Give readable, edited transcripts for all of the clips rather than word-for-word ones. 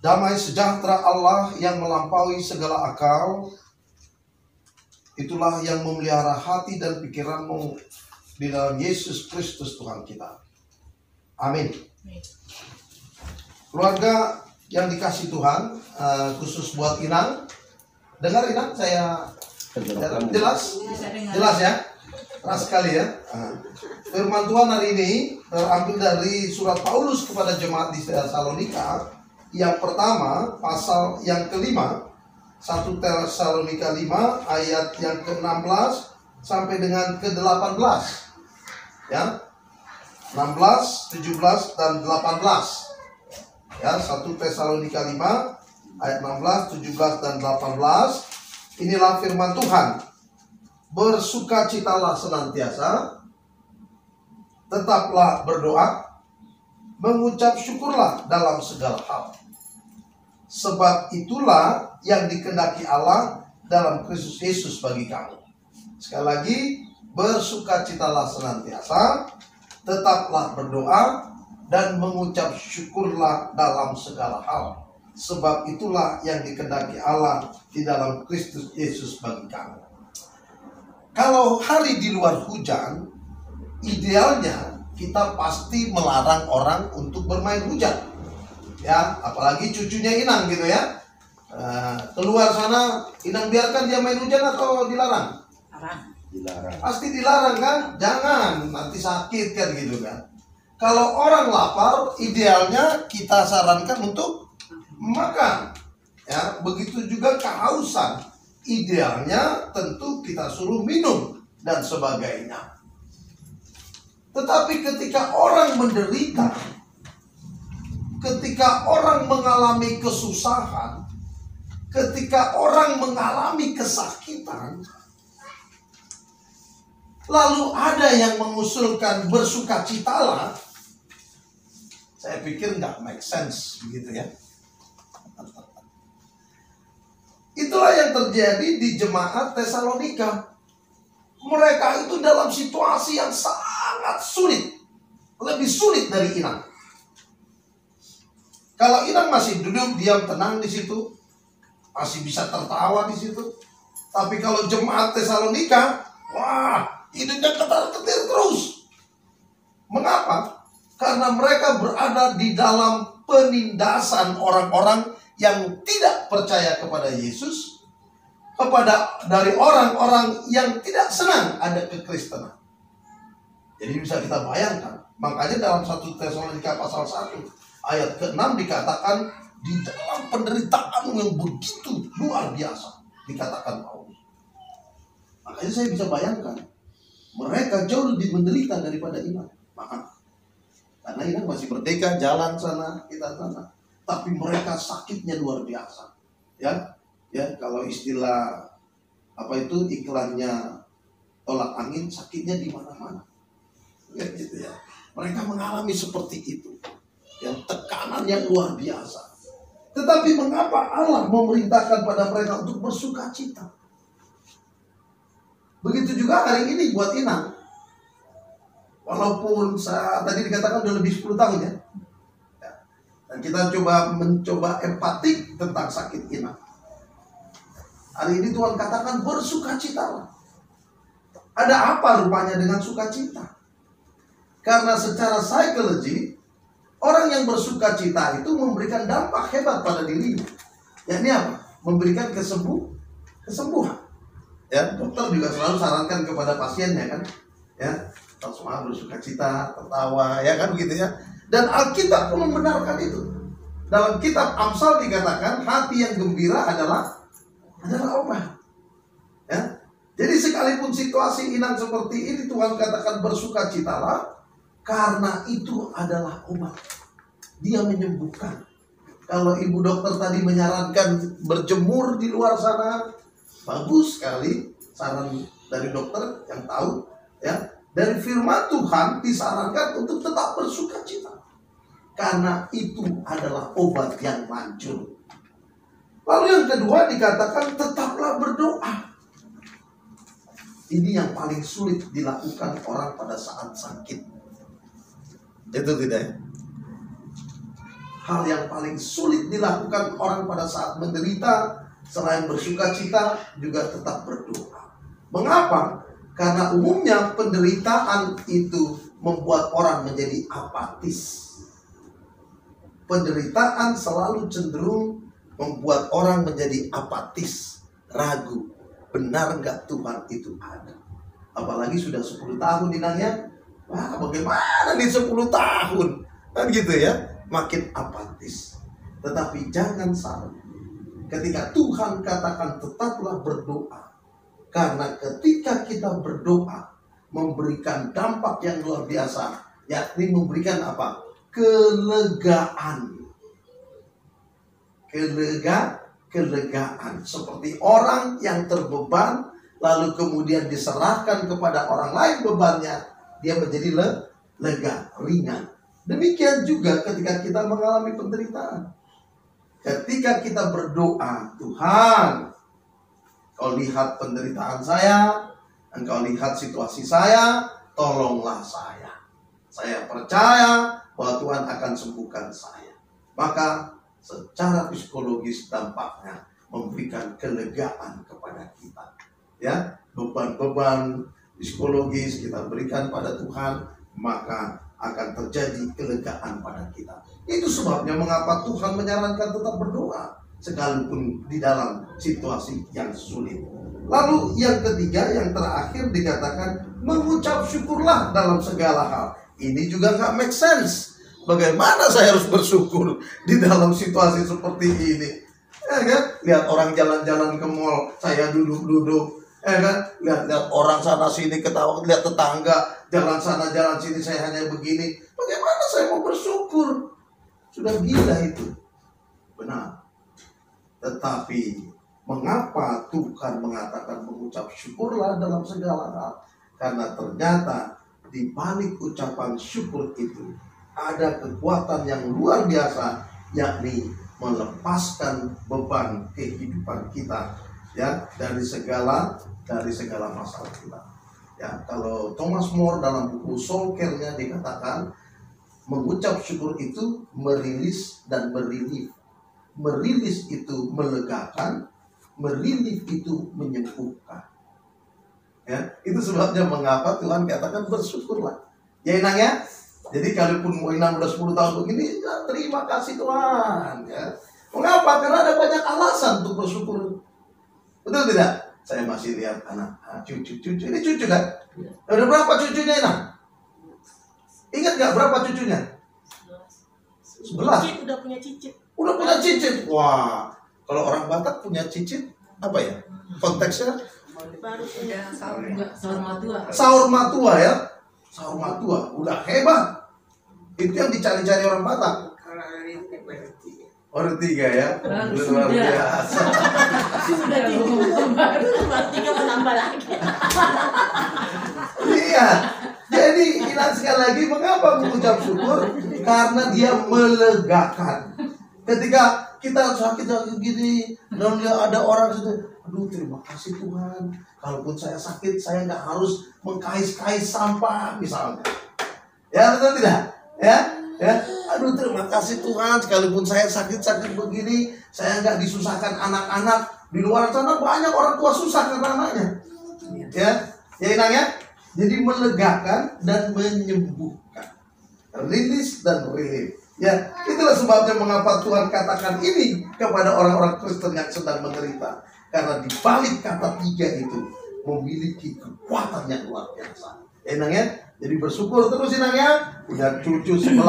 Damai sejahtera Allah yang melampaui segala akal, itulah yang memelihara hati dan pikiranmu di dalam Yesus Kristus Tuhan kita. Amin. Keluarga yang dikasih Tuhan, khusus buat Inang. Dengar Inang, saya jelas ya, keras sekali ya. Firman Tuhan hari ini terambil dari surat Paulus kepada jemaat di Tesalonika. Yang pertama, pasal yang kelima, 1 Tesalonika 5 ayat yang ke-16 sampai dengan ke-18. Ya. 16, 17 dan 18. Ya, 1 Tesalonika 5 ayat 16, 17 dan 18. Inilah firman Tuhan. Bersukacitalah senantiasa, tetaplah berdoa, mengucap syukurlah dalam segala hal. Sebab itulah yang dikehendaki Allah dalam Kristus Yesus bagi kamu. Sekali lagi, bersukacitalah senantiasa, tetaplah berdoa, dan mengucap syukurlah dalam segala hal. Sebab itulah yang dikehendaki Allah di dalam Kristus Yesus bagi kamu. Kalau hari di luar hujan, idealnya kita pasti melarang orang untuk bermain hujan. Ya, apalagi cucunya Inang gitu ya. Keluar sana, Inang biarkan dia main hujan atau dilarang? Dilarang. Pasti dilarang kan? Jangan, nanti sakit kan gitu kan. Kalau orang lapar, idealnya kita sarankan untuk makan. Ya, begitu juga kehausan. Idealnya tentu kita suruh minum dan sebagainya. Tetapi ketika orang menderita, ketika orang mengalami kesusahan, ketika orang mengalami kesakitan, lalu ada yang mengusulkan bersukacitalah, saya pikir nggak make sense begitu ya. Itulah yang terjadi di jemaat Tesalonika. Mereka itu dalam situasi yang sangat sulit, lebih sulit dari Inang. Kalau Inang masih duduk diam tenang di situ, masih bisa tertawa di situ. Tapi kalau jemaat Tesalonika, wah, hidupnya ketar-ketir terus. Mengapa? Karena mereka berada di dalam penindasan orang-orang yang tidak percaya kepada Yesus, dari orang-orang yang tidak senang ada kekristenan. Jadi bisa kita bayangkan. Makanya dalam 1 Tesalonika pasal 1 ayat ke-6 dikatakan, di dalam penderitaan yang begitu luar biasa, dikatakan Paulus. Makanya saya bisa bayangkan, mereka jauh lebih menderita daripada Inang. Maaf. Karena Inang masih merdeka, jalan sana, kita sana. Tapi mereka sakitnya luar biasa. Ya, kalau istilah iklannya tolak angin, sakitnya di mana-mana. Ya, gitu ya. Mereka mengalami seperti itu. Yang tekanan yang luar biasa. Tetapi mengapa Allah memerintahkan pada mereka untuk bersukacita? Begitu juga hari ini buat Inang. Walaupun tadi dikatakan sudah lebih 10 tahun ya. Dan kita mencoba empatik tentang sakit Inang. Hari ini Tuhan katakan bersukacitalah. Ada apa rupanya dengan sukacita? Karena secara psikologi, orang yang bersukacita itu memberikan dampak hebat pada dirinya. Yakni apa? Memberikan kesembuhan. Ya, dokter juga selalu sarankan kepada pasiennya kan, ya, semua bersukacita, tertawa, ya kan begitu ya. Dan Alkitab pun membenarkan itu. Dalam kitab Amsal dikatakan hati yang gembira adalah obat. Ya. Jadi sekalipun situasi Inang seperti ini, Tuhan katakan bersukacitalah, karena itu adalah obat. Dia menyembuhkan. Kalau ibu dokter tadi menyarankan berjemur di luar sana, bagus sekali saran dari dokter yang tahu, ya. Dari firman Tuhan disarankan untuk tetap bersukacita, karena itu adalah obat yang manjur. Lalu yang kedua dikatakan tetaplah berdoa. Ini yang paling sulit dilakukan orang pada saat sakit. Itu tidak ya? hal yang paling sulit dilakukan orang pada saat menderita, selain bersuka cita, juga tetap berdoa. Mengapa? Karena umumnya penderitaan itu membuat orang menjadi apatis. Penderitaan selalu cenderung membuat orang menjadi apatis, ragu. Benar nggak Tuhan itu ada? Apalagi sudah 10 tahun dinanya. Wah, bagaimana nih 10 tahun? Kan gitu ya, makin apatis. Tetapi jangan salah. Ketika Tuhan katakan tetaplah berdoa. Karena ketika kita berdoa, memberikan dampak yang luar biasa. Yakni memberikan apa? Kelegaan. Kelegaan. Seperti orang yang terbeban, lalu kemudian diserahkan kepada orang lain bebannya, dia menjadi lega, ringan. Demikian juga ketika kita mengalami penderitaan. Ketika kita berdoa, Tuhan, Kau lihat penderitaan saya, Engkau lihat situasi saya, tolonglah saya. Saya percaya bahwa Tuhan akan sembuhkan saya. Maka secara psikologis dampaknya memberikan kelegaan kepada kita. Ya, beban-beban psikologis kita berikan pada Tuhan, maka akan terjadi kelegaan pada kita. Itu sebabnya mengapa Tuhan menyarankan tetap berdoa sekalipun di dalam situasi yang sulit. Lalu yang ketiga, yang terakhir dikatakan mengucap syukurlah dalam segala hal. Ini juga nggak make sense. Bagaimana saya harus bersyukur di dalam situasi seperti ini? Ya kan? Lihat orang jalan-jalan ke mall, saya duduk-duduk. Ya kan? Lihat orang sana sini ketawa, lihat tetangga jalan sana jalan sini, saya hanya begini. Bagaimana saya mau bersyukur? Sudah gila itu. Benar. Tetapi mengapa Tuhan mengatakan mengucap syukurlah dalam segala hal? Karena ternyata di balik ucapan syukur itu ada kekuatan yang luar biasa, yakni melepaskan beban kehidupan kita, ya, dari segala masalah kita. Ya, kalau Thomas More dalam buku Soul Care-nya dikatakan mengucap syukur itu merilis dan merilis. Merilis itu melegakan, merilis itu menyembuhkan. Ya, itu sebabnya mengapa Tuhan katakan bersyukurlah. Ya Inang ya. Jadi kalaupun mau Inang udah 10 tahun begini, ya, terima kasih Tuhan. Ya. Mengapa? Karena ada banyak alasan untuk bersyukur. Betul tidak? Saya masih lihat anak, cucu. Ini cucu kan? Ada berapa cucunya Inang? Ingat gak berapa cucunya? 11. Udah punya cicit. Udah punya cicit. Wah, kalau orang Batak punya cicit, apa ya? Konteksnya? Baru punya sahur matua. Sahur matua ya. Sahur matua. Udah hebat. Itu yang dicari-cari orang Batak. Orang 3 ya. Luar biasa. Sudah 3. Baru 3 menambah lagi. Lihat. Jadi Inang sekali lagi mengapa mengucap syukur? Karena dia melegakan. Ketika kita sakit gini, dan ada orang situ, aduh terima kasih Tuhan. Kalaupun saya sakit, saya nggak harus mengkais-kais sampah misalnya. Ya betul tidak? Ya. Aduh terima kasih Tuhan. Sekalipun saya sakit begini, saya nggak disusahkan anak-anak. Di luar sana banyak orang tua susah karena anaknya. Ya Inang ya. Jadi melegakan dan menyembuhkan. Rilis dan relief. Ya, itulah sebabnya mengapa Tuhan katakan ini kepada orang-orang Kristen yang sedang menderita. Karena di balik kata 3 itu memiliki kekuatan yang luar biasa. Inang ya? Jadi bersyukur terus Inang ya. Punya cucu 11,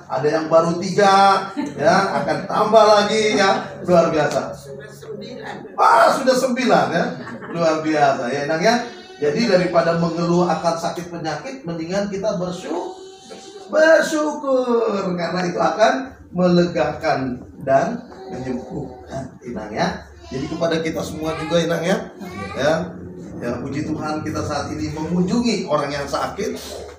ada yang baru 3, ya, akan tambah lagi ya. Luar biasa. Sudah 9 ya. Luar biasa ya Inang ya. Jadi daripada mengeluh akan sakit penyakit, mendingan kita bersyukur karena itu akan melegakan dan menyembuhkan Inang ya. Jadi kepada kita semua juga Inang ya. Ya puji Tuhan kita saat ini mengunjungi orang yang sakit.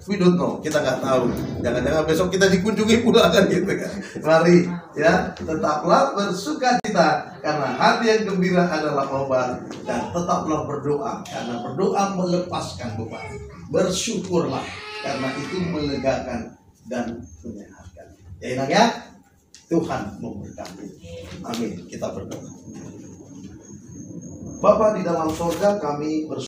We don't know, kita nggak tahu. Jangan-jangan besok kita dikunjungi pula kan gitu kan. Mari ya, tetaplah bersukacita karena hati yang gembira adalah obat, dan tetaplah berdoa karena berdoa melepaskan beban. Bersyukurlah karena itu melegakan dan menyehatkan. Ya Inang ya. Tuhan memberkati. Amin. Kita berdoa. Bapa di dalam sorga, kami bersyukur